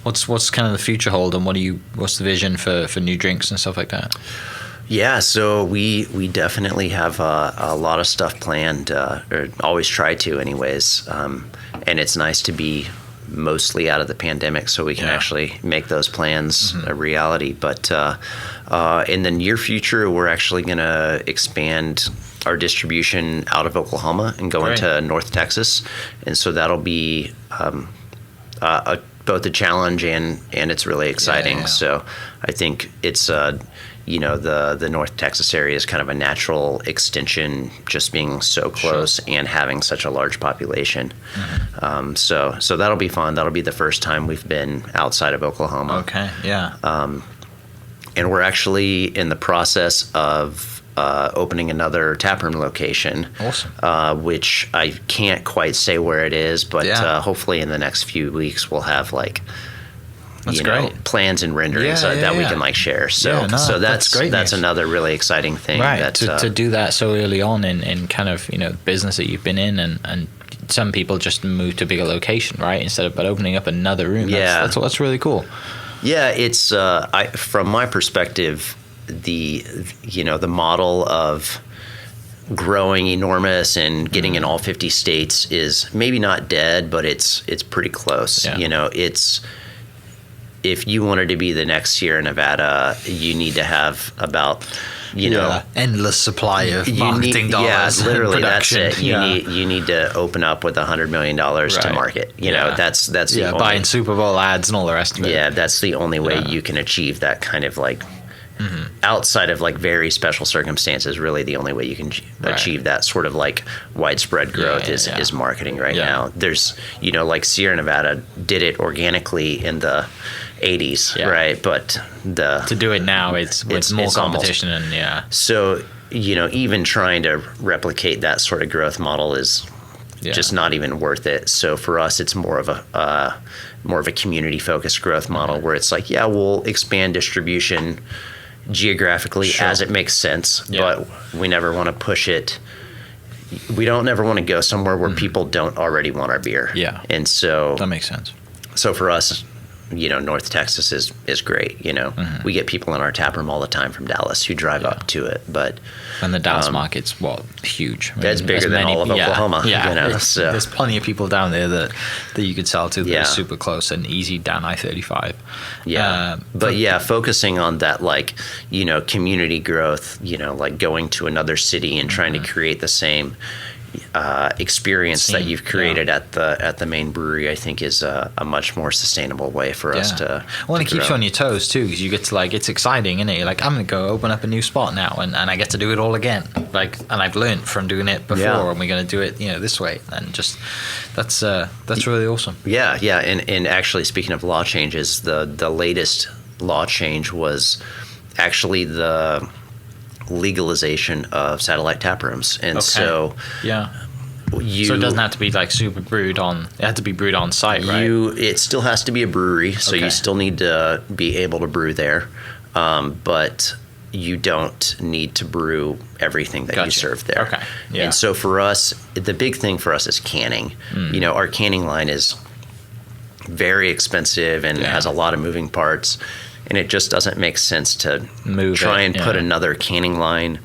what's kind of the future hold, and what's the vision for new drinks and stuff like that? Yeah, so we definitely have a lot of stuff planned, or always try to anyways. And it's nice to be mostly out of the pandemic so we can actually make those plans a reality. But in the near future, we're actually going to expand our distribution out of Oklahoma and go into North Texas. And so that'll be both a challenge and it's really exciting. Yeah. So I think it's the North Texas area is kind of a natural extension, just being so close and having such a large population. So that'll be fun. That'll be the first time we've been outside of Oklahoma. Okay, yeah. And we're actually in the process of opening another taproom location. Awesome. Which I can't quite say where it is, but hopefully in the next few weeks we'll have great. Plans and renderings that we can share. So that's great. That's another really exciting thing. Right. To do that so early on in kind of business that you've been in, and some people just move to a bigger location, right? Instead of opening up another room. That's really cool. Yeah, it's from my perspective, the model of growing enormous and getting in all 50 states is maybe not dead, but it's pretty close. Yeah. It's, if you wanted to be the next Sierra Nevada, you need to have about endless supply of marketing dollars. Yeah, literally, that's production. it. You need to open up with $100 million to market. That's the only, buying Super Bowl ads and all the rest of it. Yeah, that's the only way you can achieve that kind of outside of very special circumstances. Really, the only way you can achieve that sort of widespread growth is marketing right now. There's Sierra Nevada did it organically in the 80s, right? But to do it now, it's more competition so even trying to replicate that sort of growth model is just not even worth it. So for us, it's more of a community focused growth model where it's we'll expand distribution geographically as it makes sense, but we never want to push it. We don't ever want to go somewhere where people don't already want our beer. Yeah, and so that makes sense. So for us, North Texas is great. We get people in our tap room all the time from Dallas who drive up to it, and the Dallas market's huge. That's bigger than all of Oklahoma. So there's plenty of people down there that you could sell to that are super close and easy down I-35. But focusing on that community growth, going to another city and trying to create the same experience that you've created at the main brewery, I think is a much more sustainable way for us to. Well, it keeps you on your toes too, because you get to it's exciting, isn't it? You're I'm going to go open up a new spot now, and I get to do it all again. And I've learned from doing it before, and we're going to do it, this way, and just that's really awesome. Yeah, and actually, speaking of law changes, the latest law change was actually the legalization of satellite tap rooms, and so it doesn't have to be super brewed on. It had to be brewed on site, right? It still has to be a brewery, so you still need to be able to brew there, but you don't need to brew everything that you serve there. Okay, yeah. And so for us, the big thing for us is canning. Our canning line is very expensive and has a lot of moving parts. And it just doesn't make sense to try and put another canning line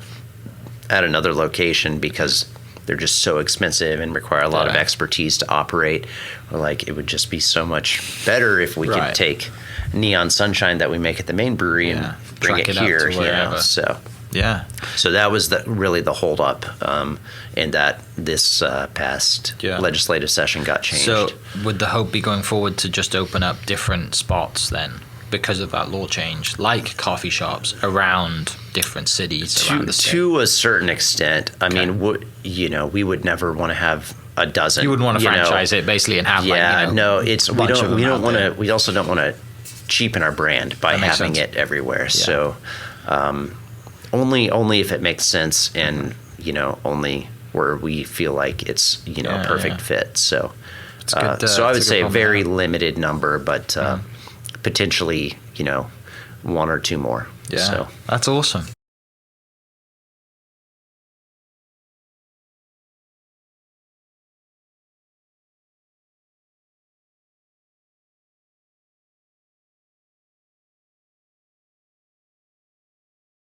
at another location because they're just so expensive and require a lot of expertise to operate. Or it would just be so much better if we could take Neon Sunshine that we make at the main brewery and bring it here. So that was really the holdup, and that this past legislative session got changed. So would the hope be going forward to just open up different spots then? Because of that law change, like coffee shops around different cities around the state? To a certain extent. I mean, we would never want to have a dozen. You wouldn't want to franchise it basically and have we also don't want to cheapen our brand by having it everywhere. So only if it makes sense and only where we feel like it's a perfect fit. So so I would say a very limited number, but potentially, one or two more. Yeah, so that's awesome.